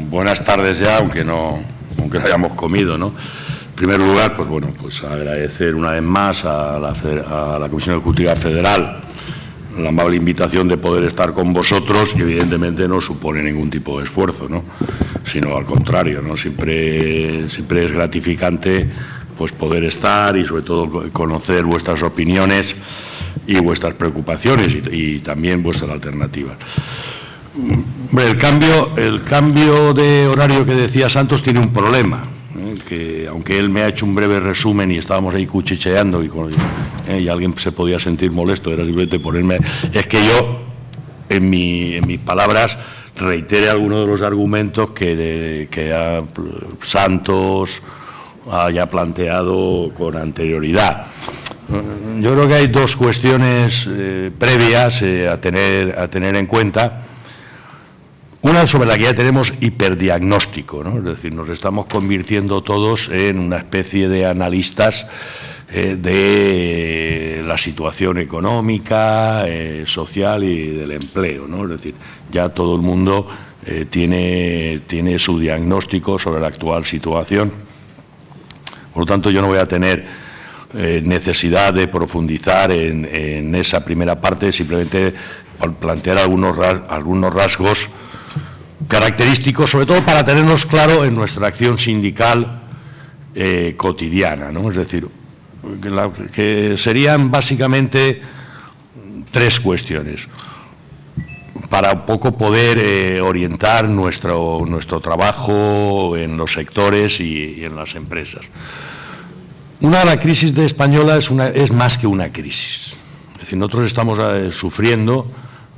Buenas tardes ya, aunque no hayamos comido, ¿no? En primer lugar, pues bueno, pues agradecer una vez más a la Comisión Ejecutiva Federal la amable invitación de poder estar con vosotros, y evidentemente no supone ningún tipo de esfuerzo, ¿no? Sino al contrario, ¿no? Siempre es gratificante pues poder estar y sobre todo conocer vuestras opiniones y vuestras preocupaciones y también vuestras alternativas. El cambio de horario que decía Santos tiene un problema, que aunque él me ha hecho un breve resumen y estábamos ahí cuchicheando y alguien se podía sentir molesto, era simplemente ponerme... Es que yo, en mis palabras, reitere algunos de los argumentos que Santos haya planteado con anterioridad. Yo creo que hay dos cuestiones previas a tener en cuenta. Una sobre la que ya tenemos hiperdiagnóstico, ¿no? Es decir, nos estamos convirtiendo todos en una especie de analistas de la situación económica, social y del empleo, ¿no? Es decir, ya todo el mundo tiene su diagnóstico sobre la actual situación. Por lo tanto, yo no voy a tener necesidad de profundizar en esa primera parte, simplemente plantear algunos rasgos característicos, sobre todo para tenernos claro en nuestra acción sindical cotidiana, ¿no? Es decir, que serían básicamente tres cuestiones para un poco poder orientar nuestro trabajo en los sectores y en las empresas. La crisis de española es más que una crisis. Es decir, nosotros estamos sufriendo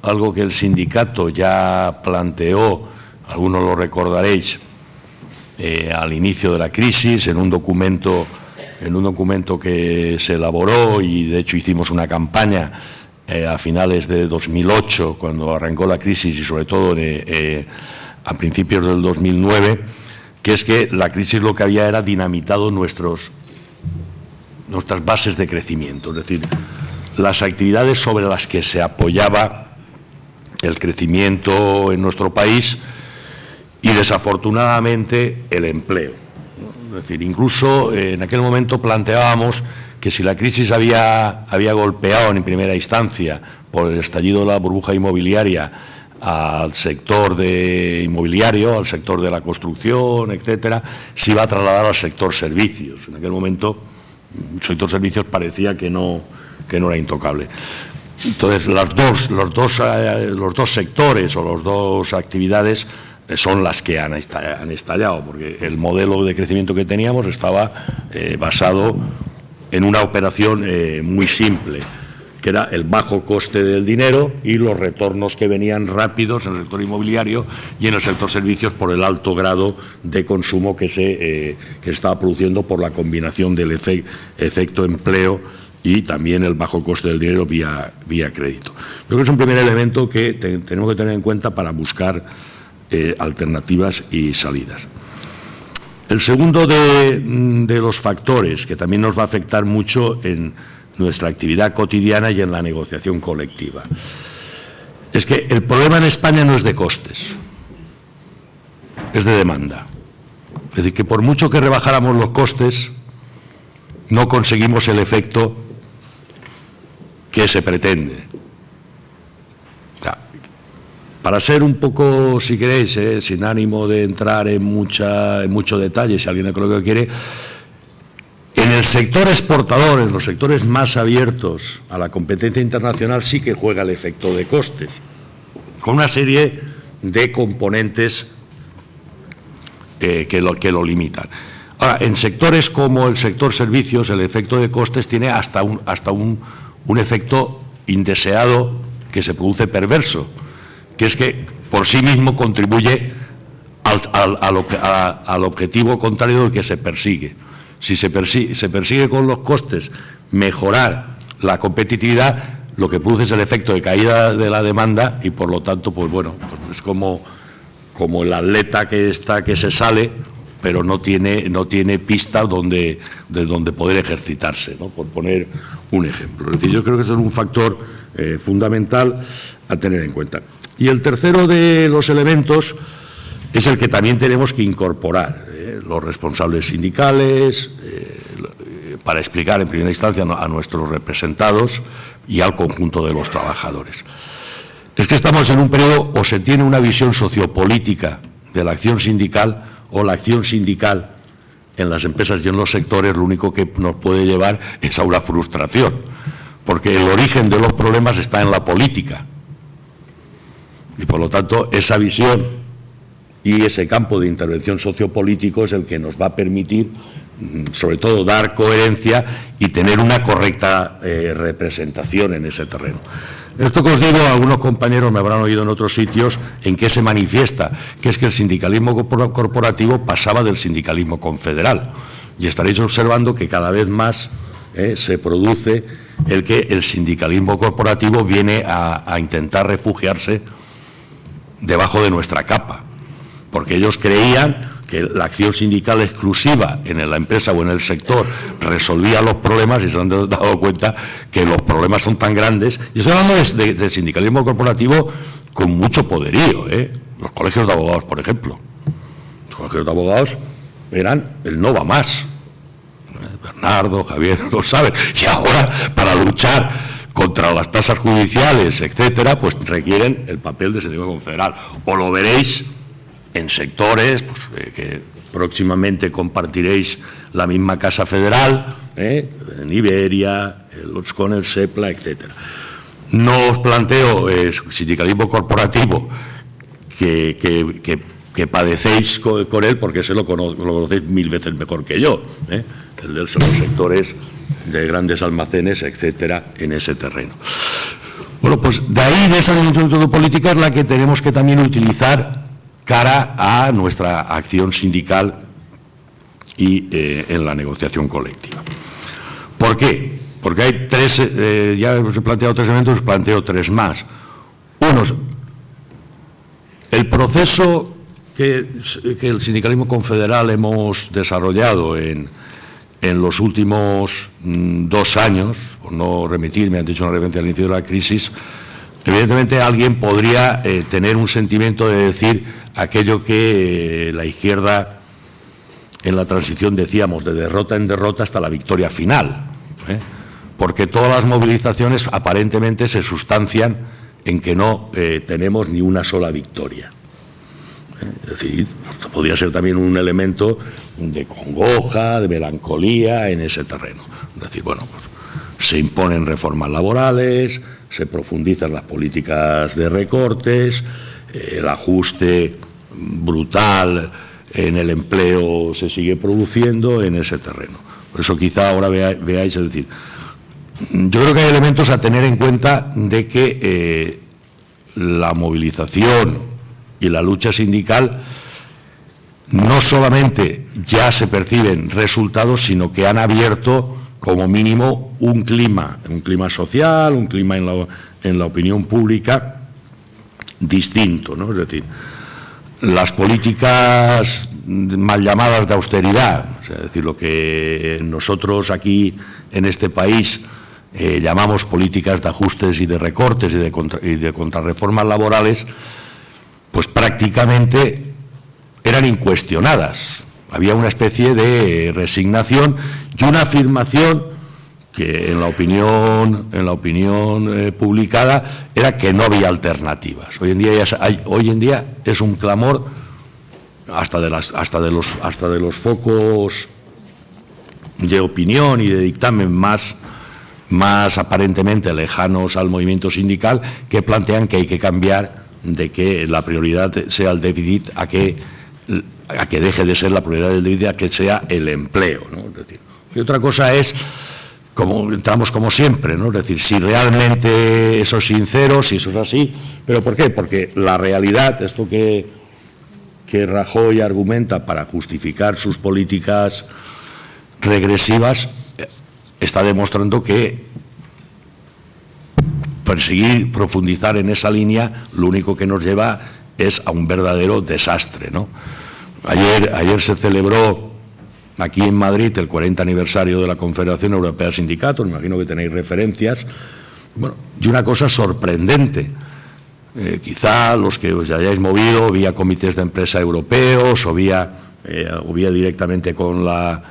algo que el sindicato ya planteó, algunos lo recordaréis, al inicio de la crisis, en un documento que se elaboró, y de hecho hicimos una campaña a finales de 2008, cuando arrancó la crisis, y sobre todo a principios del 2009, que es que la crisis lo que había era dinamitado nuestras bases de crecimiento, es decir, las actividades sobre las que se apoyaba el crecimiento en nuestro país y, desafortunadamente, el empleo. Es decir, incluso en aquel momento planteábamos que si la crisis había golpeado en primera instancia por el estallido de la burbuja inmobiliaria al sector inmobiliario, al sector de la construcción, etcétera, se iba a trasladar al sector servicios. En aquel momento el sector servicios parecía que no era intocable. Entonces, los dos sectores o las dos actividades son las que han estallado, porque el modelo de crecimiento que teníamos estaba basado en una operación muy simple, que era el bajo coste del dinero y los retornos que venían rápidos en el sector inmobiliario y en el sector servicios por el alto grado de consumo que se estaba produciendo por la combinación del efecto empleo y también el bajo coste del dinero vía crédito. Yo creo que es un primer elemento que tenemos que tener en cuenta para buscar alternativas y salidas. El segundo de los factores que también nos va a afectar mucho en nuestra actividad cotidiana y en la negociación colectiva es que el problema en España no es de costes, es de demanda. Es decir, que por mucho que rebajáramos los costes, no conseguimos el efecto que se pretende. Para ser un poco, si queréis, sin ánimo de entrar en mucho detalle, si alguien lo que quiere, en el sector exportador, en los sectores más abiertos a la competencia internacional, sí que juega el efecto de costes, con una serie de componentes que lo limitan. Ahora, en sectores como el sector servicios, el efecto de costes tiene hasta un efecto indeseado que se produce perverso, que es que por sí mismo contribuye al objetivo contrario del que se persigue. Si se persigue con los costes mejorar la competitividad, lo que produce es el efecto de caída de la demanda y, por lo tanto, pues bueno, pues es como el atleta que se sale, pero no tiene pista de donde poder ejercitarse, ¿no? Por poner un ejemplo. Es decir, yo creo que eso es un factor fundamental a tener en cuenta. Y el tercero de los elementos es el que también tenemos que incorporar, los responsables sindicales, para explicar en primera instancia a nuestros representados y al conjunto de los trabajadores. Es que estamos en un periodo, o se tiene una visión sociopolítica de la acción sindical, o la acción sindical en las empresas y en los sectores lo único que nos puede llevar es a una frustración, porque el origen de los problemas está en la política. Y por lo tanto, esa visión y ese campo de intervención sociopolítico es el que nos va a permitir, sobre todo, dar coherencia y tener una correcta representación en ese terreno. Esto que os digo, algunos compañeros me habrán oído en otros sitios, en qué se manifiesta, que es que el sindicalismo corporativo pasaba del sindicalismo confederal. Y estaréis observando que cada vez más se produce el que el sindicalismo corporativo viene a intentar refugiarse debajo de nuestra capa, porque ellos creían que la acción sindical exclusiva en la empresa o en el sector resolvía los problemas y se han dado cuenta que los problemas son tan grandes. Y estoy hablando de sindicalismo corporativo con mucho poderío, Los colegios de abogados, por ejemplo. Los colegios de abogados eran el no va más. Bernardo, Javier, lo saben. Y ahora, para luchar contra las tasas judiciales, etcétera, pues requieren el papel del sindicalismo confederal. O lo veréis en sectores pues, que próximamente compartiréis la misma Casa Federal, en Iberia, con el SEPLA, etcétera. No os planteo sindicalismo corporativo que padecéis con él, porque ese lo conocéis 1000 veces mejor que yo, el de los sectores de grandes almacenes, etcétera, en ese terreno. Bueno, pues de ahí, de esa dimensión política, es la que tenemos que también utilizar cara a nuestra acción sindical y en la negociación colectiva. ¿Por qué? Porque hay tres, ya os he planteado 3 elementos, os planteo 3 más. Uno, el proceso que el sindicalismo confederal hemos desarrollado en los últimos 2 años, por no remitirme, han dicho una referencia al inicio de la crisis. Evidentemente alguien podría tener un sentimiento de decir aquello que la izquierda en la transición decíamos, de derrota en derrota hasta la victoria final, porque todas las movilizaciones aparentemente se sustancian en que no tenemos ni una sola victoria. Es decir, esto podría ser también un elemento de congoja, de melancolía en ese terreno. Es decir, bueno, pues se imponen reformas laborales, se profundizan las políticas de recortes, el ajuste brutal en el empleo se sigue produciendo en ese terreno. Por eso quizá ahora veáis, es decir, yo creo que hay elementos a tener en cuenta de que la movilización y la lucha sindical no solamente ya se perciben resultados, sino que han abierto como mínimo un clima social, un clima en la opinión pública distinto, ¿no? Es decir, las políticas mal llamadas de austeridad, es decir, lo que nosotros aquí en este país llamamos políticas de ajustes y de recortes y de contrarreformas laborales, pues prácticamente eran incuestionadas. Había una especie de resignación y una afirmación que en la opinión publicada era que no había alternativas. Hoy en día es un clamor hasta de los focos de opinión y de dictamen más aparentemente lejanos al movimiento sindical, que plantean que hay que cambiar de que la prioridad sea el déficit a que deje de ser la prioridad del déficit, a que sea el empleo, ¿no? Es decir, y otra cosa es, como entramos como siempre, ¿no? Es decir, si realmente eso es sincero, si eso es así, ¿pero por qué? Porque la realidad, esto que Rajoy argumenta para justificar sus políticas regresivas, está demostrando que perseguir, profundizar en esa línea, lo único que nos lleva es a un verdadero desastre, ¿no? Ayer se celebró aquí en Madrid el 40 aniversario de la Confederación Europea de Sindicatos, me imagino que tenéis referencias. Bueno, y una cosa sorprendente, quizá los que os hayáis movido vía comités de empresa europeos o vía directamente con la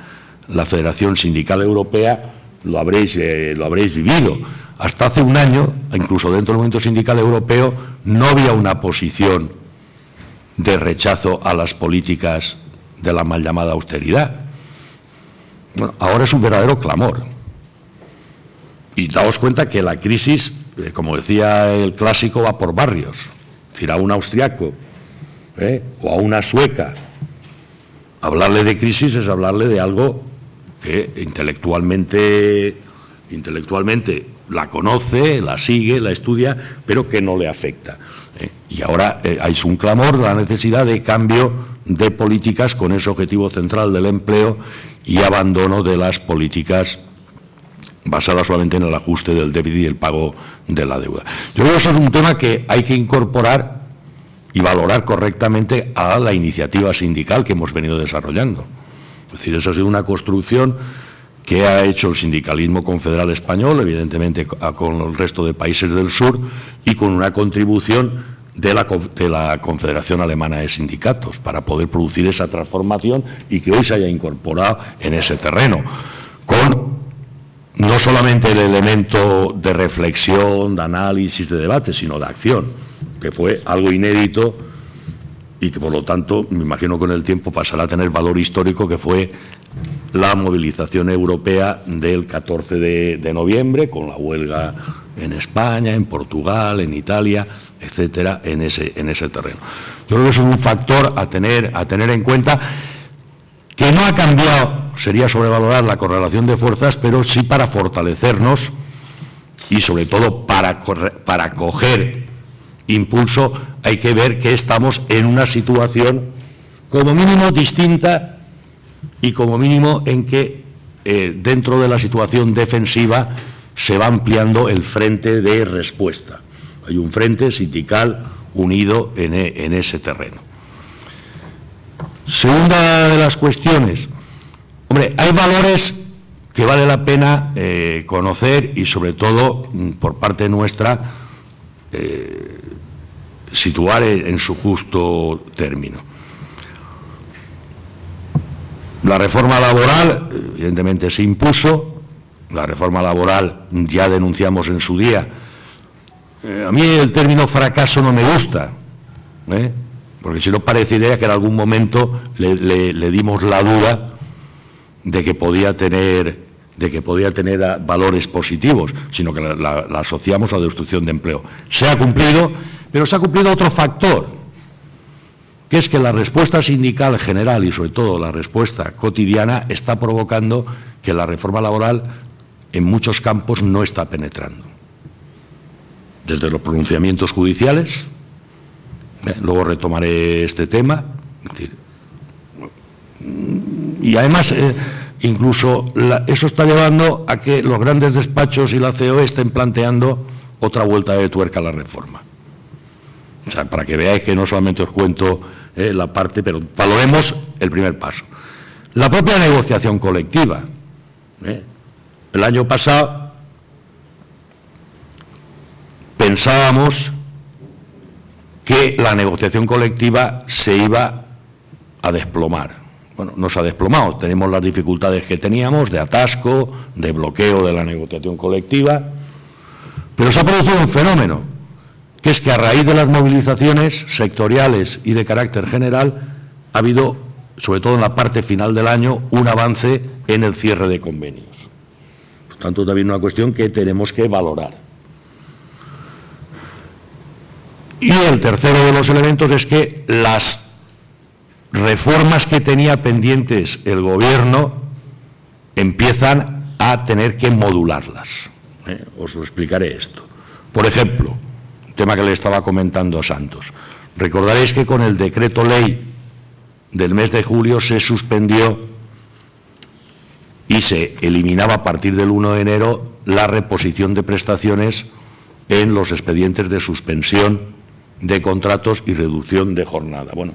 Federación Sindical Europea, lo habréis vivido. Hasta hace un año, incluso dentro del movimiento sindical europeo, no había una posición de rechazo a las políticas de la mal llamada austeridad. Bueno, ahora es un verdadero clamor. Y daos cuenta que la crisis, como decía el clásico, va por barrios. Es decir, a un austriaco o a una sueca, hablarle de crisis es hablarle de algo que intelectualmente la conoce, la sigue, la estudia, pero que no le afecta. Y ahora hay un clamor de la necesidad de cambio de políticas con ese objetivo central del empleo y abandono de las políticas basadas solamente en el ajuste del déficit y el pago de la deuda. Yo creo que eso es un tema que hay que incorporar y valorar correctamente a la iniciativa sindical que hemos venido desarrollando. Es decir, eso ha sido una construcción que ha hecho el sindicalismo confederal español, evidentemente con el resto de países del sur, y con una contribución de la Confederación Alemana de Sindicatos, para poder producir esa transformación y que hoy se haya incorporado en ese terreno, con no solamente el elemento de reflexión, de análisis, de debate, sino de acción, que fue algo inédito y que, por lo tanto, me imagino que con el tiempo pasará a tener valor histórico, que fue la movilización europea del 14 de noviembre, con la huelga en España, en Portugal, en Italia, etcétera, en ese terreno. Yo creo que eso es un factor a tener en cuenta, que no ha cambiado, sería sobrevalorar la correlación de fuerzas, pero sí para fortalecernos y, sobre todo, para coger impulso. Hay que ver que estamos en una situación como mínimo distinta y como mínimo en que dentro de la situación defensiva se va ampliando el frente de respuesta. Hay un frente sindical unido en ese terreno. Segunda de las cuestiones. Hombre, hay valores que vale la pena conocer y, sobre todo, por parte nuestra, situar en su justo término. La reforma laboral, evidentemente, se impuso. La reforma laboral ya denunciamos en su día. A mí el término fracaso no me gusta, porque si no parecería que en algún momento le dimos la duda de que podía tener valores positivos, sino que la asociamos a la destrucción de empleo. Se ha cumplido, pero se ha cumplido otro factor, que es que la respuesta sindical general y, sobre todo, la respuesta cotidiana está provocando que la reforma laboral en muchos campos no está penetrando. Desde los pronunciamientos judiciales, luego retomaré este tema, es decir, y además incluso eso está llevando a que los grandes despachos y la COE estén planteando otra vuelta de tuerca a la reforma. O sea, para que veáis que no solamente os cuento la parte, pero valoremos el primer paso. La propia negociación colectiva. El año pasado pensábamos que la negociación colectiva se iba a desplomar. Bueno, no se ha desplomado, tenemos las dificultades que teníamos de atasco, de bloqueo de la negociación colectiva, pero se ha producido un fenómeno, que es que a raíz de las movilizaciones sectoriales y de carácter general ha habido, sobre todo en la parte final del año, un avance en el cierre de convenios. Por tanto, también una cuestión que tenemos que valorar. Y el tercero de los elementos es que las reformas que tenía pendientes el Gobierno empiezan a tener que modularlas. Os lo explicaré esto. Por ejemplo, un tema que le estaba comentando a Santos. Recordaréis que con el decreto ley del mes de julio se suspendió y se eliminaba a partir del 1 de enero la reposición de prestaciones en los expedientes de suspensión de contratos y reducción de jornada. Bueno,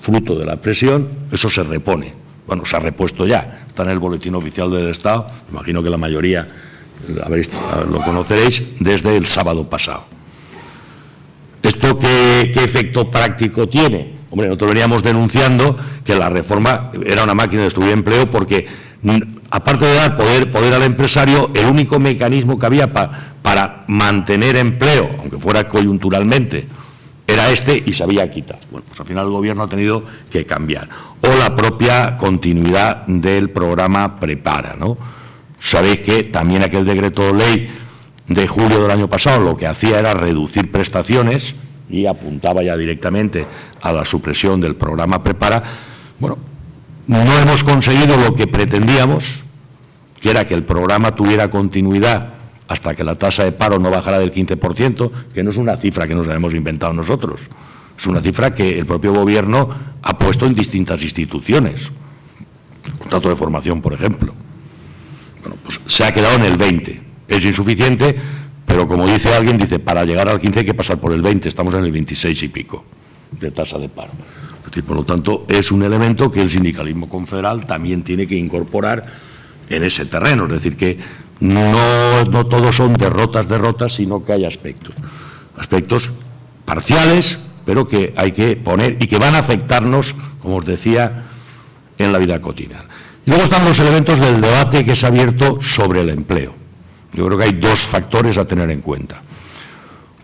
fruto de la presión, eso se repone. Bueno, se ha repuesto ya, está en el Boletín Oficial del Estado, imagino que la mayoría lo conoceréis, desde el sábado pasado. Esto ¿Esto qué efecto práctico tiene? Hombre, nosotros veníamos denunciando que la reforma era una máquina de destruir empleo porque, aparte de dar poder al empresario, el único mecanismo que había para mantener empleo, aunque fuera coyunturalmente, era este y se había quitado. Bueno, pues al final el Gobierno ha tenido que cambiar. O la propia continuidad del programa Prepara, ¿no? Sabéis que también aquel decreto ley de julio del año pasado lo que hacía era reducir prestaciones y apuntaba ya directamente a la supresión del programa Prepara. Bueno, no hemos conseguido lo que pretendíamos, que era que el programa tuviera continuidad hasta que la tasa de paro no bajara del 15%, que no es una cifra que nos hemos inventado nosotros, es una cifra que el propio Gobierno ha puesto en distintas instituciones, el contrato de formación, por ejemplo. Bueno, pues se ha quedado en el 20%, es insuficiente, pero como dice alguien, dice, para llegar al 15 hay que pasar por el 20, estamos en el 26 y pico de tasa de paro. Es decir, por lo tanto, es un elemento que el sindicalismo confederal también tiene que incorporar en ese terreno, es decir, que no todos son derrotas, sino que hay aspectos parciales, pero que hay que poner y que van a afectarnos, como os decía, en la vida cotidiana. Y luego están los elementos del debate que se ha abierto sobre el empleo. Yo creo que hay dos factores a tener en cuenta.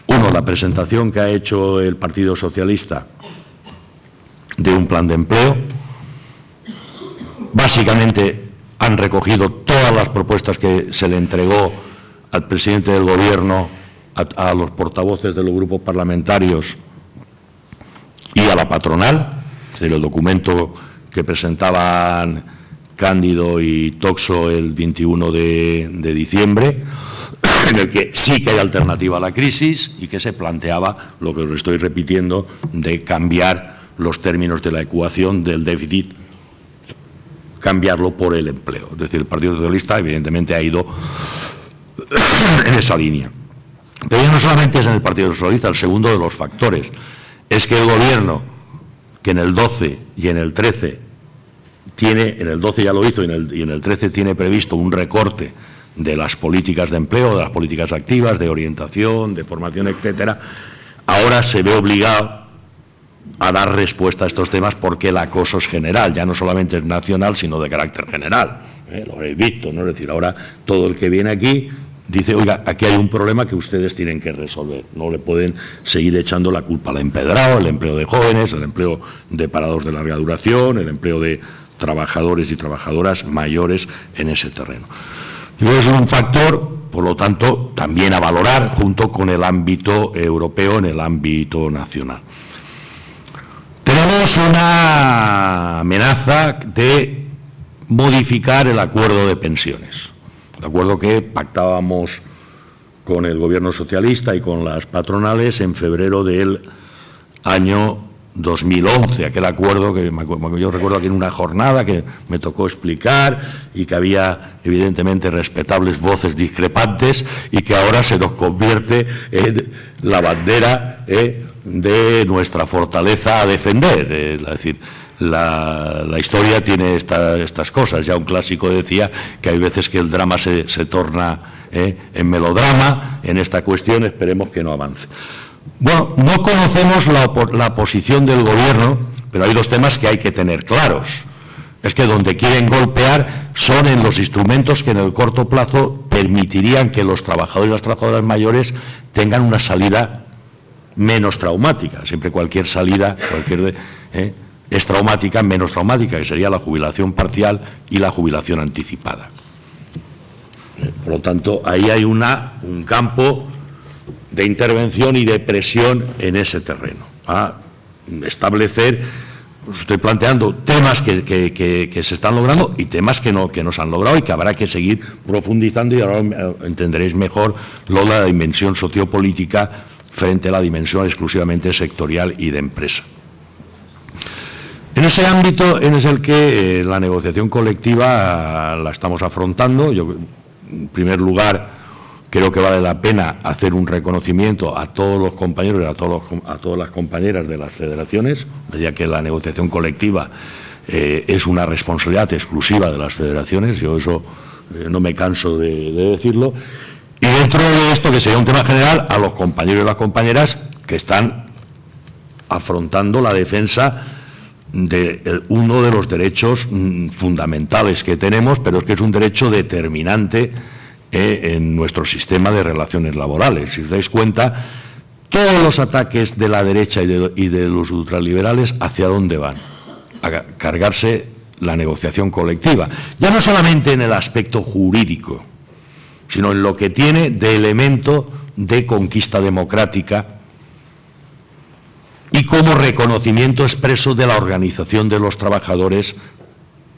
Uno, la presentación que ha hecho el Partido Socialista de un plan de empleo. Básicamente han recogido todas las propuestas que se le entregó al presidente del Gobierno, a los portavoces de los grupos parlamentarios y a la patronal. Es decir, el documento que presentaban Cándido y Toxo el 21 de diciembre, en el que sí que hay alternativa a la crisis y que se planteaba, lo que os estoy repitiendo, de cambiar los términos de la ecuación del déficit, cambiarlo por el empleo. Es decir, el Partido Socialista evidentemente ha ido en esa línea. Pero ya no solamente es en el Partido Socialista, el segundo de los factores es que el Gobierno, que en el 12 y en el 13 tiene, en el 12 ya lo hizo y en el 13 tiene previsto un recorte de las políticas de empleo, de las políticas activas, de orientación, de formación, etcétera, ahora se ve obligado a dar respuesta a estos temas porque el acoso es general, ya no solamente es nacional, sino de carácter general. Lo habréis visto, ¿no? Es decir, ahora todo el que viene aquí dice, oiga, aquí hay un problema que ustedes tienen que resolver. No le pueden seguir echando la culpa al empedrado, el empleo de jóvenes, el empleo de parados de larga duración, el empleo de trabajadores y trabajadoras mayores en ese terreno. Y es un factor, por lo tanto, también a valorar junto con el ámbito europeo en el ámbito nacional. Tenemos una amenaza de modificar el acuerdo de pensiones, el acuerdo que pactábamos con el Gobierno socialista y con las patronales en febrero del año 2011, aquel acuerdo que yo recuerdo aquí en una jornada que me tocó explicar y que había evidentemente respetables voces discrepantes y que ahora se nos convierte en la bandera de nuestra fortaleza a defender. Es decir, la historia tiene estas cosas. Ya un clásico decía que hay veces que el drama se torna en melodrama. En esta cuestión esperemos que no avance. Bueno, no conocemos la posición del Gobierno, pero hay dos temas que hay que tener claros. Es que donde quieren golpear son en los instrumentos que en el corto plazo permitirían que los trabajadores y las trabajadoras mayores tengan una salida menos traumática. Siempre cualquier salida es traumática, menos traumática, que sería la jubilación parcial y la jubilación anticipada. Por lo tanto, ahí hay un campo de intervención y de presión en ese terreno, a establecer, os estoy planteando temas que se están logrando y temas que no se han logrado y que habrá que seguir profundizando, y ahora entenderéis mejor la dimensión sociopolítica frente a la dimensión exclusivamente sectorial y de empresa. En ese ámbito es el que la negociación colectiva la estamos afrontando. Yo, en primer lugar, creo que vale la pena hacer un reconocimiento a todos los compañeros y a todas las compañeras de las federaciones, ya que la negociación colectiva es una responsabilidad exclusiva de las federaciones. Yo eso no me canso de decirlo. Y dentro de esto, que sería un tema general, a los compañeros y las compañeras que están afrontando la defensa de uno de los derechos fundamentales que tenemos, pero es que es un derecho determinante en nuestro sistema de relaciones laborales. Si os dais cuenta, todos los ataques de la derecha y de los ultraliberales, ¿hacia dónde van? A cargarse la negociación colectiva. Ya no solamente en el aspecto jurídico, sino en lo que tiene de elemento de conquista democrática y como reconocimiento expreso de la organización de los trabajadores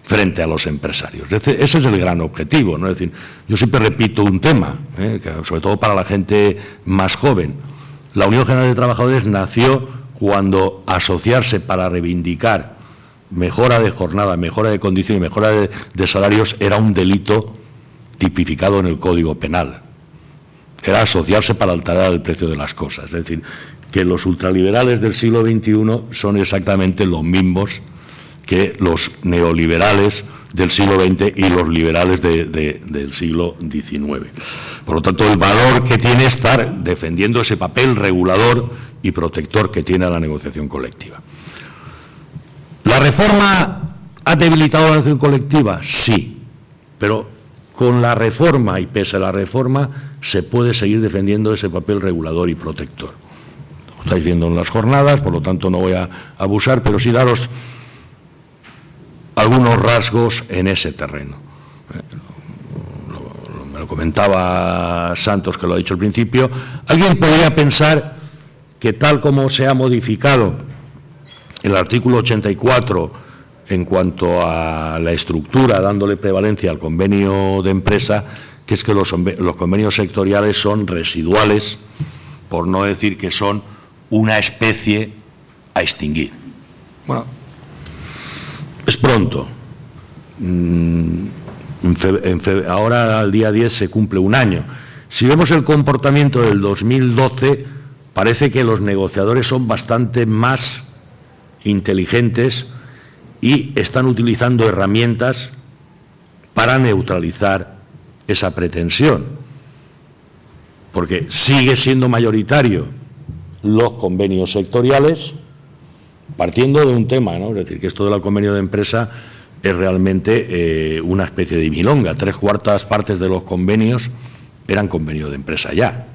frente a los empresarios. Ese es el gran objetivo, ¿no? Es decir, yo siempre repito un tema, que sobre todo para la gente más joven. La Unión General de Trabajadores nació cuando asociarse para reivindicar mejora de jornada, mejora de condiciones y mejora de salarios era un delito tipificado en el Código Penal. Era asociarse para alterar el precio de las cosas. Es decir, que los ultraliberales del siglo XXI son exactamente los mismos que los neoliberales del siglo XX y los liberales del siglo XIX. Por lo tanto, el valor que tiene estar defendiendo ese papel regulador y protector que tiene la negociación colectiva. ¿La reforma ha debilitado la negociación colectiva? Sí, pero con la reforma y pese a la reforma se puede seguir defendiendo ese papel regulador y protector. Lo estáis viendo en las jornadas, por lo tanto no voy a abusar, pero sí daros algunos rasgos en ese terreno. Me lo comentaba Santos, que lo ha dicho al principio. Alguien podría pensar que tal como se ha modificado el artículo 84 en cuanto a la estructura, dándole prevalencia al convenio de empresa, que es que los convenios sectoriales son residuales, por no decir que son una especie a extinguir. Bueno, es pronto. Ahora, al día 10, se cumple un año. Si vemos el comportamiento del 2012, parece que los negociadores son bastante más inteligentes y están utilizando herramientas para neutralizar esa pretensión. Porque sigue siendo mayoritario los convenios sectoriales, partiendo de un tema, ¿no? Es decir, que esto del convenio de empresa es realmente una especie de milonga. 3/4 partes de los convenios eran convenio de empresa ya.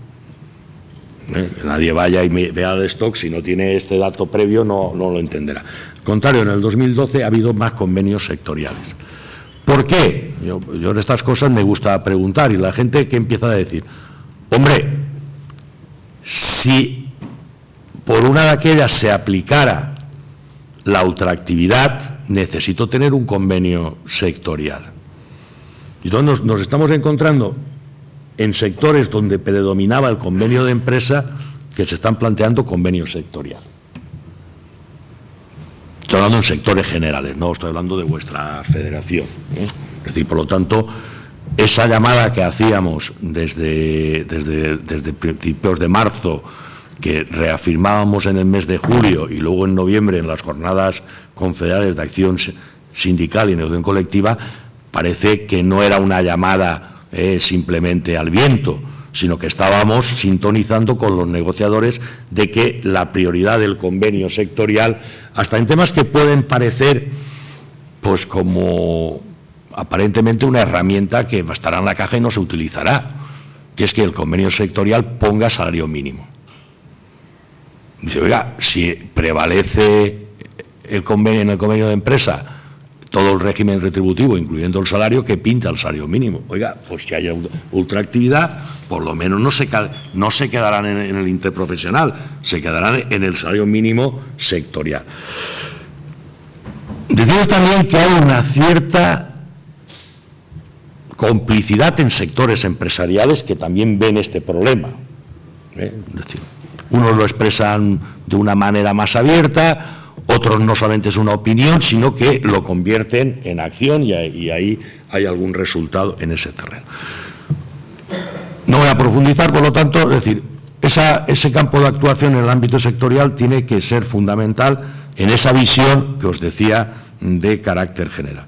Nadie vaya y vea el stock, si no tiene este dato previo no lo entenderá. Al contrario, en el 2012 ha habido más convenios sectoriales. ¿Por qué? Yo en estas cosas me gusta preguntar, y la gente que empieza a decir, hombre, si por una de aquellas se aplicara la ultraactividad, necesito tener un convenio sectorial. Y entonces nos estamos encontrando en sectores donde predominaba el convenio de empresa, que se están planteando convenios sectorial. Estoy hablando en sectores generales, no estoy hablando de vuestra federación. Es decir, por lo tanto, esa llamada que hacíamos desde principios de marzo, que reafirmábamos en el mes de julio y luego en noviembre en las jornadas confederales de acción sindical y negociación colectiva, parece que no era una llamada simplemente al viento, sino que estábamos sintonizando con los negociadores de que la prioridad del convenio sectorial, hasta en temas que pueden parecer pues como aparentemente una herramienta que estará en la caja y no se utilizará, que es que el convenio sectorial ponga salario mínimo. Dice, oiga, si prevalece el convenio, en el convenio de empresa todo el régimen retributivo, incluyendo el salario, que pinta el salario mínimo. Oiga, pues si haya ultraactividad, por lo menos no se quedarán en el interprofesional, se quedarán en el salario mínimo sectorial. Decimos también que hay una cierta complicidad en sectores empresariales que también ven este problema. Es decir, unos lo expresan de una manera más abierta, otros no solamente es una opinión, sino que lo convierten en acción y ahí hay algún resultado en ese terreno. No voy a profundizar, por lo tanto, es decir, ese campo de actuación en el ámbito sectorial tiene que ser fundamental en esa visión que os decía de carácter general.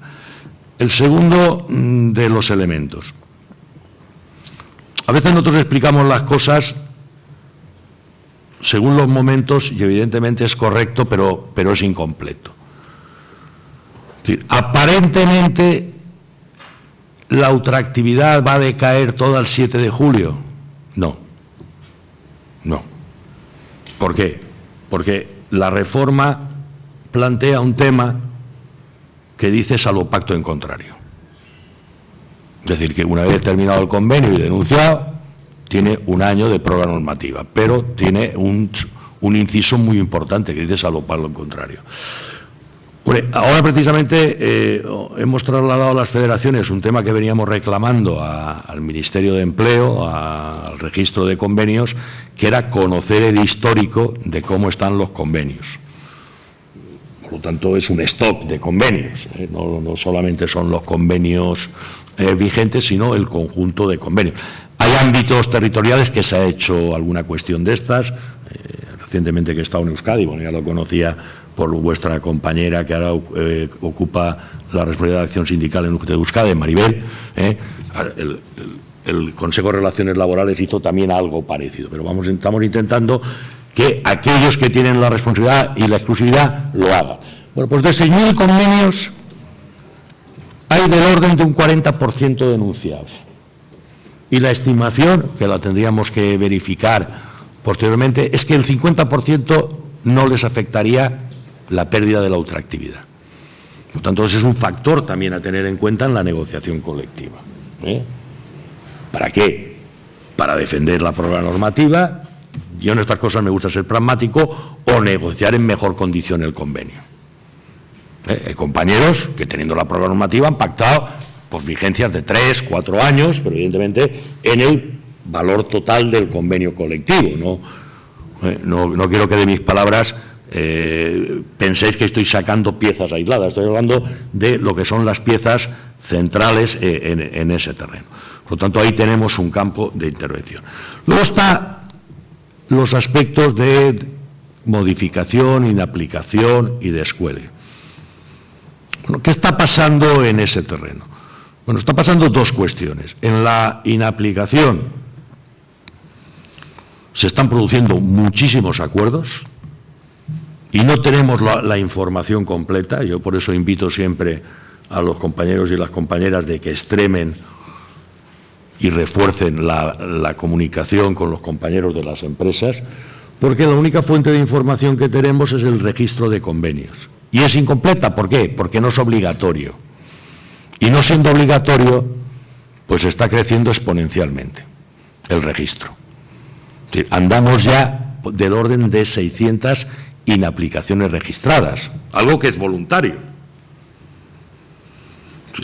El segundo de los elementos. A veces nosotros explicamos las cosas según los momentos, y evidentemente es correcto, pero es incompleto. Es decir, aparentemente la ultraactividad va a decaer toda el 7 de julio. No. ¿Por qué? Porque la reforma plantea un tema que dice salvo pacto en contrario. Es decir, que una vez terminado el convenio y denunciado, tiene un año de prórroga normativa, pero tiene un inciso muy importante que dice salvo pacto en contrario. Ahora precisamente hemos trasladado a las federaciones un tema que veníamos reclamando al Ministerio de Empleo, al registro de convenios, que era conocer el histórico de cómo están los convenios. Por lo tanto, es un stock de convenios, no solamente son los convenios vigentes, sino el conjunto de convenios. Hay ámbitos territoriales que se ha hecho alguna cuestión de estas. Recientemente que he estado en Euskadi, bueno, ya lo conocía por vuestra compañera que ahora ocupa la responsabilidad de acción sindical en Euskadi, Maribel. El Consejo de Relaciones Laborales hizo también algo parecido, pero estamos intentando que aquellos que tienen la responsabilidad y la exclusividad lo hagan. Bueno, pues de 6.000 convenios hay del orden de un 40% denunciados. Y la estimación, que la tendríamos que verificar posteriormente, es que el 50% no les afectaría la pérdida de la ultraactividad. Por tanto, ese es un factor también a tener en cuenta en la negociación colectiva. ¿Para qué? Para defender la prórroga normativa. Yo en estas cosas me gusta ser pragmático, o negociar en mejor condición el convenio. Hay compañeros que, teniendo la prórroga normativa, han pactado pues, vigencias de 3, 4 años, pero evidentemente en el valor total del convenio colectivo. No quiero que de mis palabras penséis que estoy sacando piezas aisladas, estoy hablando de lo que son las piezas centrales en ese terreno. Por lo tanto, ahí tenemos un campo de intervención. Luego están los aspectos de modificación, inaplicación y descuelgue. Bueno, ¿qué está pasando en ese terreno? Bueno, está pasando dos cuestiones. En la inaplicación se están produciendo muchísimos acuerdos y no tenemos la información completa. Yo por eso invito siempre a los compañeros y las compañeras de que extremen y refuercen la comunicación con los compañeros de las empresas, porque la única fuente de información que tenemos es el registro de convenios. Y es incompleta, ¿por qué? Porque no es obligatorio. Y no siendo obligatorio, pues está creciendo exponencialmente el registro. Es decir, andamos ya del orden de 600 inaplicaciones registradas, algo que es voluntario.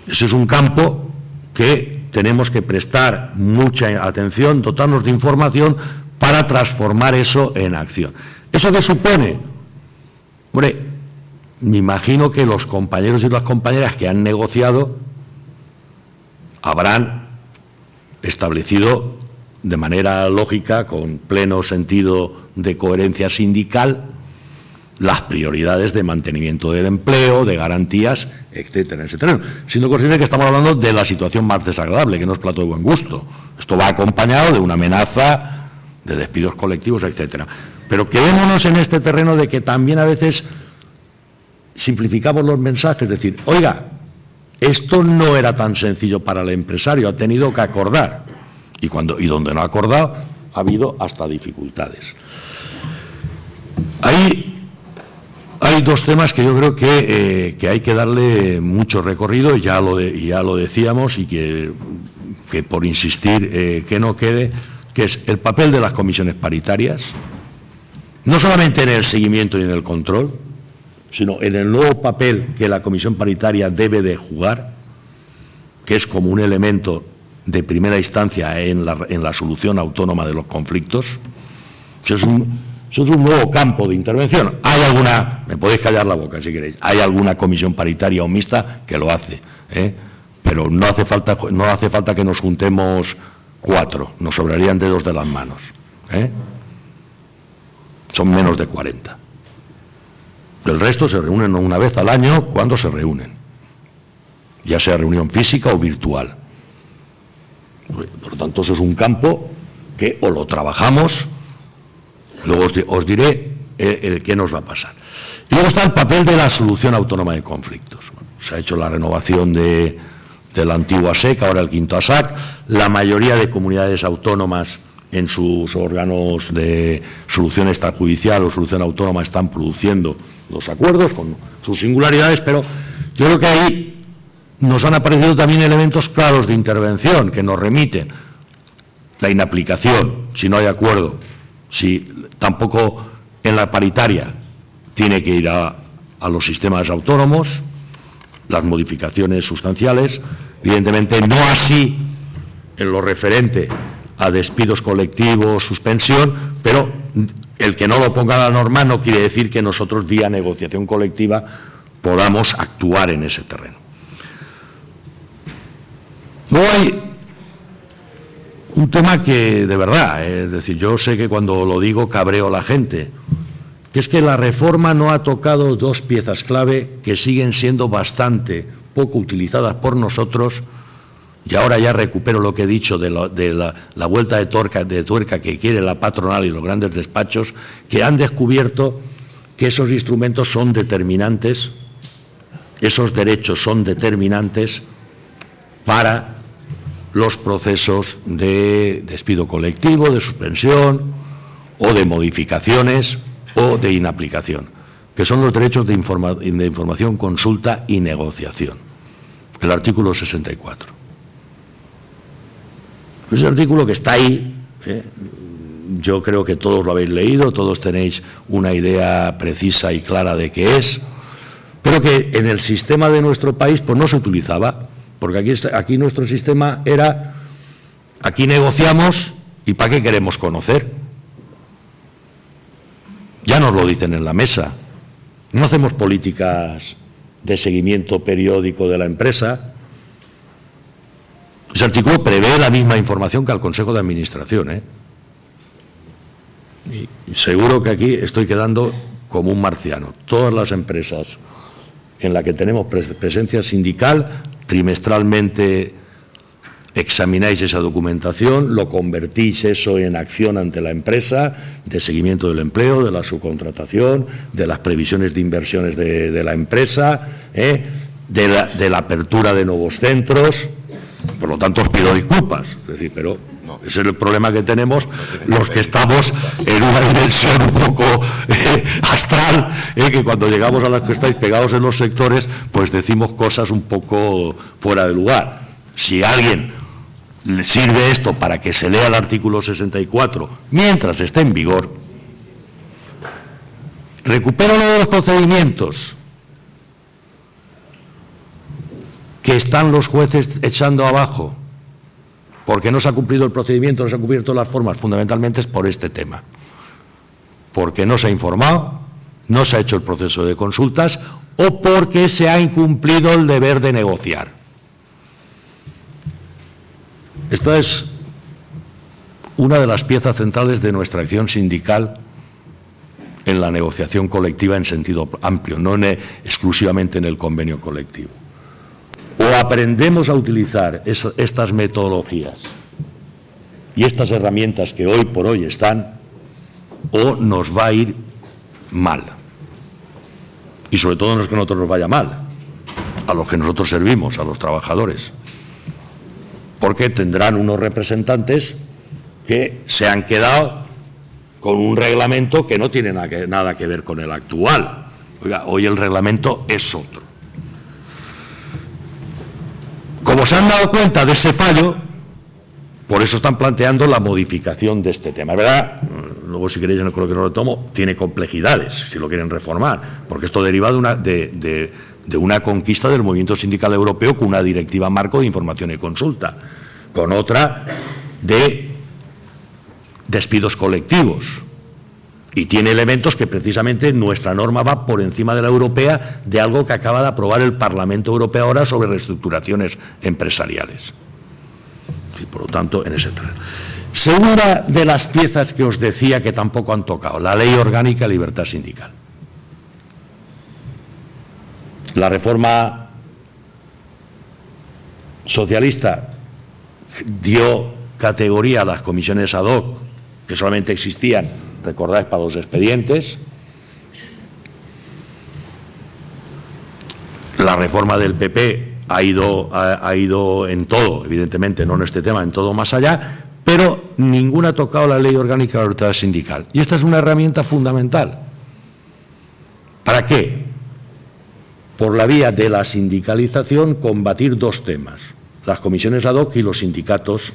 Ese es un campo que tenemos que prestar mucha atención, dotarnos de información para transformar eso en acción. ¿Eso qué supone? Hombre, me imagino que los compañeros y las compañeras que han negociado habrán establecido de manera lógica, con pleno sentido de coherencia sindical, las prioridades de mantenimiento del empleo, de garantías, etcétera, etcétera. Siendo consciente que estamos hablando de la situación más desagradable, que no es plato de buen gusto. Esto va acompañado de una amenaza de despidos colectivos, etcétera. Pero quedémonos en este terreno de que también a veces simplificamos los mensajes, es decir, oiga, esto no era tan sencillo para el empresario, ha tenido que acordar. Y donde no ha acordado, ha habido hasta dificultades. Hay dos temas que yo creo que hay que darle mucho recorrido, y ya lo decíamos, y que por insistir que no quede, que es el papel de las comisiones paritarias, no solamente en el seguimiento y en el control, sino en el nuevo papel que la comisión paritaria debe de jugar, que es como un elemento de primera instancia en la solución autónoma de los conflictos. Eso es un nuevo campo de intervención. Hay alguna, me podéis callar la boca si queréis, hay alguna comisión paritaria o mixta que lo hace, pero no hace falta que nos juntemos 4, nos sobrarían dedos de las manos. Son menos de 40. El resto se reúnen una vez al año cuando se reúnen, ya sea reunión física o virtual. Por lo tanto, eso es un campo que o lo trabajamos Luego os diré qué nos va a pasar. Y luego está el papel de la solución autónoma de conflictos. Bueno, se ha hecho la renovación de la antigua SEC, ahora el quinto ASAC. La mayoría de comunidades autónomas en sus órganos de solución extrajudicial o solución autónoma están produciendo los acuerdos con sus singularidades, pero yo creo que ahí nos han aparecido también elementos claros de intervención que nos remiten. La inaplicación, si no hay acuerdo, si tampoco en la paritaria tiene que ir a los sistemas autónomos, las modificaciones sustanciales, evidentemente no así en lo referente a despidos colectivos, suspensión, pero el que no lo ponga a la norma no quiere decir que nosotros vía negociación colectiva podamos actuar en ese terreno. Luego hay un tema que, de verdad, es decir, yo sé que cuando lo digo cabreo a la gente, que es que la reforma no ha tocado dos piezas clave que siguen siendo bastante poco utilizadas por nosotros, y ahora ya recupero lo que he dicho de la vuelta de tuerca que quiere la patronal y los grandes despachos, que han descubierto que esos instrumentos son determinantes, esos derechos son determinantes para los procesos de despido colectivo, de suspensión o de modificaciones o de inaplicación, que son los derechos de información, consulta y negociación, el artículo 64. Ese artículo que está ahí, yo creo que todos lo habéis leído, todos tenéis una idea precisa y clara de qué es, pero que en el sistema de nuestro país pues no se utilizaba, porque aquí nuestro sistema era, aquí negociamos y ¿para qué queremos conocer? Ya nos lo dicen en la mesa, no hacemos políticas de seguimiento periódico de la empresa. Ese artículo prevé la misma información que al Consejo de Administración, Y seguro que aquí estoy quedando como un marciano. Todas las empresas en las que tenemos presencia sindical, trimestralmente examináis esa documentación, lo convertís eso en acción ante la empresa, de seguimiento del empleo, de la subcontratación, de las previsiones de inversiones de la empresa, de la apertura de nuevos centros. Por lo tanto, os pido disculpas, es decir, pero ese es el problema que tenemos los que estamos en una dimensión un poco astral, que cuando llegamos a las que estáis pegados en los sectores, pues decimos cosas un poco fuera de lugar. Si a alguien le sirve esto para que se lea el artículo 64 mientras esté en vigor, recupero lo de los procedimientos que están los jueces echando abajo porque no se ha cumplido el procedimiento, no se han cumplido las formas, fundamentalmente es por este tema, porque no se ha informado, no se ha hecho el proceso de consultas o porque se ha incumplido el deber de negociar. Esta es una de las piezas centrales de nuestra acción sindical en la negociación colectiva en sentido amplio, no exclusivamente en el convenio colectivo. O aprendemos a utilizar estas metodologías y estas herramientas que hoy por hoy están, o nos va a ir mal. Y sobre todo no es que a nosotros nos vaya mal, a los que nosotros servimos, a los trabajadores. Porque tendrán unos representantes que se han quedado con un reglamento que no tiene nada que ver con el actual. Oiga, hoy el reglamento es otro. Como se han dado cuenta de ese fallo, por eso están planteando la modificación de este tema. ¿Verdad? Luego, si queréis, en el coloquio que lo retomo, tiene complejidades, si lo quieren reformar, porque esto deriva de una conquista del movimiento sindical europeo con una directiva marco de información y consulta, con otra de despidos colectivos. Y tiene elementos que precisamente nuestra norma va por encima de la europea, de algo que acaba de aprobar el Parlamento Europeo ahora sobre reestructuraciones empresariales. Y por lo tanto, en ese terreno. Segunda de las piezas que os decía que tampoco han tocado, la Ley Orgánica de Libertad Sindical. La reforma socialista dio categoría a las comisiones ad hoc, que solamente existían recordáis, para los expedientes. La reforma del PP ha ido en todo, evidentemente, no en este tema, en todo más allá, pero ninguna ha tocado la Ley Orgánica de la Libertad Sindical. Y esta es una herramienta fundamental. ¿Para qué? Por la vía de la sindicalización, combatir dos temas: las comisiones ad hoc y los sindicatos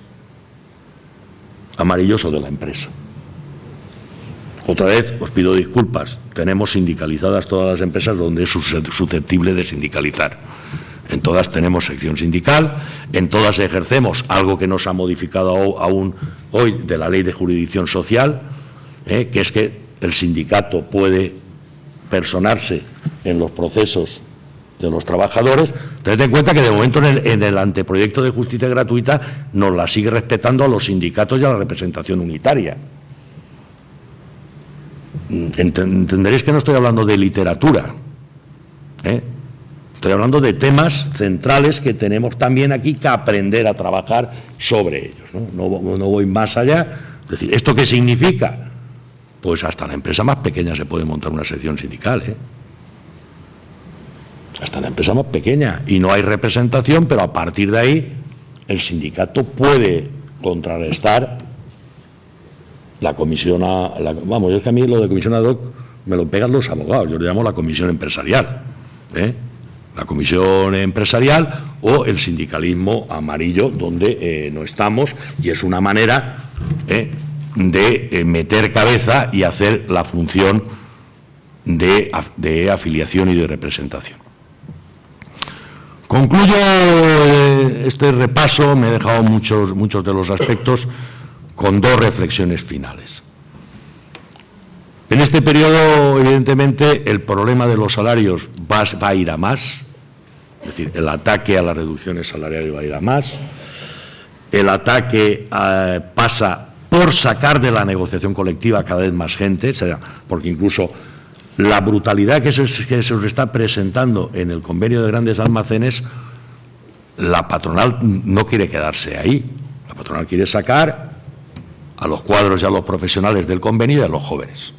amarillosos de la empresa. Otra vez os pido disculpas, tenemos sindicalizadas todas las empresas donde es susceptible de sindicalizar. En todas tenemos sección sindical, en todas ejercemos algo que no se ha modificado aún hoy de la Ley de Jurisdicción Social, que es que el sindicato puede personarse en los procesos de los trabajadores. Tened en cuenta que de momento en el anteproyecto de justicia gratuita nos la sigue respetando a los sindicatos y a la representación unitaria. Entenderéis que no estoy hablando de literatura, estoy hablando de temas centrales que tenemos también aquí que aprender a trabajar sobre ellos, ¿no? No voy más allá. Es decir, ¿esto qué significa? Pues hasta la empresa más pequeña se puede montar una sección sindical, hasta la empresa más pequeña, y no hay representación, pero a partir de ahí el sindicato puede contrarrestar la comisión, vamos, es que a mí lo de comisión ad hoc me lo pegan los abogados, yo le llamo la comisión empresarial, la comisión empresarial o el sindicalismo amarillo, donde no estamos, y es una manera de meter cabeza y hacer la función de afiliación y de representación. Concluyo este repaso, me he dejado muchos de los aspectos, con dos reflexiones finales. En este periodo, evidentemente, el problema de los salarios va a ir a más, es decir, el ataque a las reducciones salariales va a ir a más, el ataque pasa por sacar de la negociación colectiva a cada vez más gente, porque incluso la brutalidad que se os está presentando en el convenio de grandes almacenes, la patronal no quiere quedarse ahí, la patronal quiere sacar a los cuadros y a los profesionales del convenio y a los jóvenes.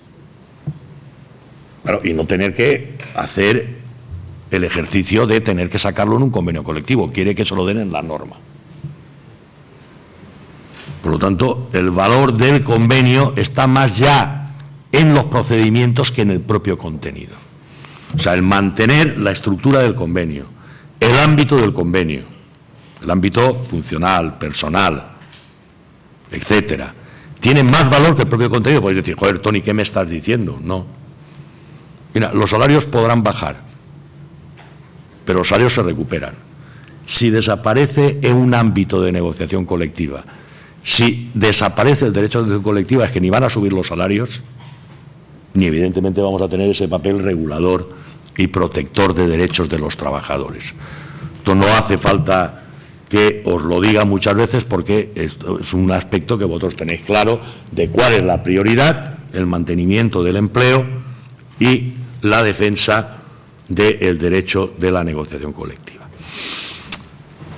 Claro, y no tener que hacer el ejercicio de tener que sacarlo en un convenio colectivo, quiere que se lo den en la norma. Por lo tanto, el valor del convenio está más ya en los procedimientos que en el propio contenido. O sea, el mantener la estructura del convenio, el ámbito del convenio, el ámbito funcional, personal, etcétera, tiene más valor que el propio contenido. Podéis decir, joder, Tony, ¿qué me estás diciendo? No. Mira, los salarios podrán bajar, pero los salarios se recuperan. Si desaparece en un ámbito de negociación colectiva, si desaparece el derecho de negociación colectiva, es que ni van a subir los salarios, ni evidentemente vamos a tener ese papel regulador y protector de derechos de los trabajadores. Esto no hace falta que os lo diga muchas veces, porque esto es un aspecto que vosotros tenéis claro de cuál es la prioridad: el mantenimiento del empleo y la defensa del derecho de la negociación colectiva.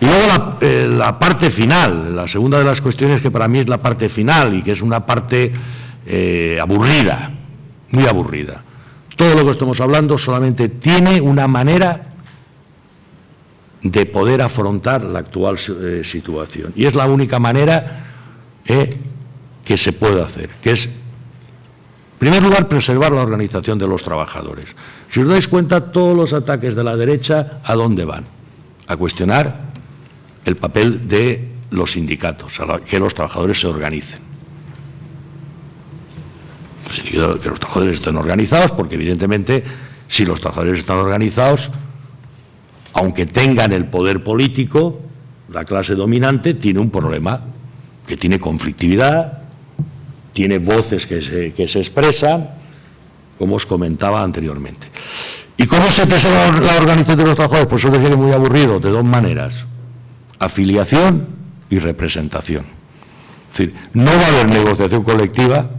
Y luego la parte final, la segunda de las cuestiones, que para mí es la parte final y que es una parte aburrida, muy aburrida. Todo lo que estamos hablando solamente tiene una manera de poder afrontar la actual situación, y es la única manera que se puede hacer, que es, en primer lugar, preservar la organización de los trabajadores. Si os dais cuenta, todos los ataques de la derecha, ¿a dónde van? A cuestionar el papel de los sindicatos, a que los trabajadores se organicen. Que los trabajadores estén organizados, porque evidentemente, si los trabajadores están organizados, aunque tengan el poder político, la clase dominante tiene un problema, que tiene conflictividad, tiene voces que se expresan, como os comentaba anteriormente. ¿Y cómo se preserva la organización de los trabajadores? Pues eso es muy aburrido, de dos maneras: afiliación y representación. Es decir, no va a haber negociación colectiva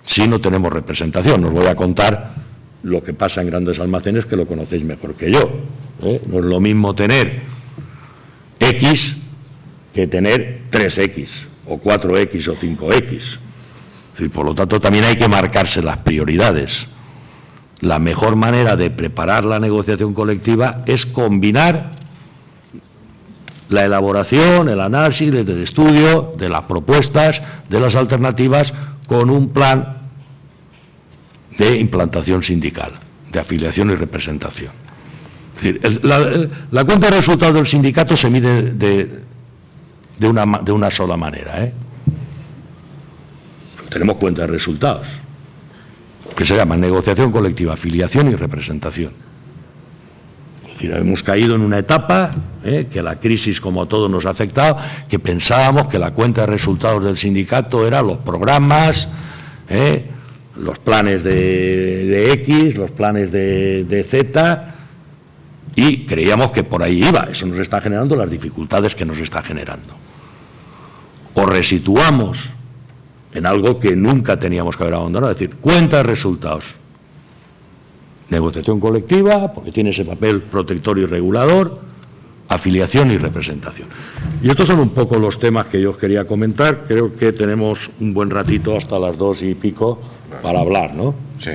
si no tenemos representación. Os voy a contar lo que pasa en grandes almacenes, que lo conocéis mejor que yo. No es lo mismo tener X que tener 3X, o 4X, o 5X. Es decir, por lo tanto, también hay que marcarse las prioridades. La mejor manera de preparar la negociación colectiva es combinar la elaboración, el análisis, el estudio de las propuestas, de las alternativas, con un plan de implantación sindical, de afiliación y representación. Es decir, la cuenta de resultados del sindicato se mide de una sola manera, ¿eh? Tenemos cuenta de resultados, que se llama negociación colectiva, afiliación y representación. Es decir, hemos caído en una etapa que la crisis, como a todos nos ha afectado, que pensábamos que la cuenta de resultados del sindicato eran los programas, los planes de X, los planes de Z, y creíamos que por ahí iba. Eso nos está generando las dificultades que nos está generando. O resituamos en algo que nunca teníamos que haber abandonado, es decir, cuenta de resultados. Negociación colectiva, porque tiene ese papel protector y regulador, afiliación y representación. Y estos son un poco los temas que yo os quería comentar. Creo que tenemos un buen ratito hasta las 2 y pico para hablar, ¿no? Sí.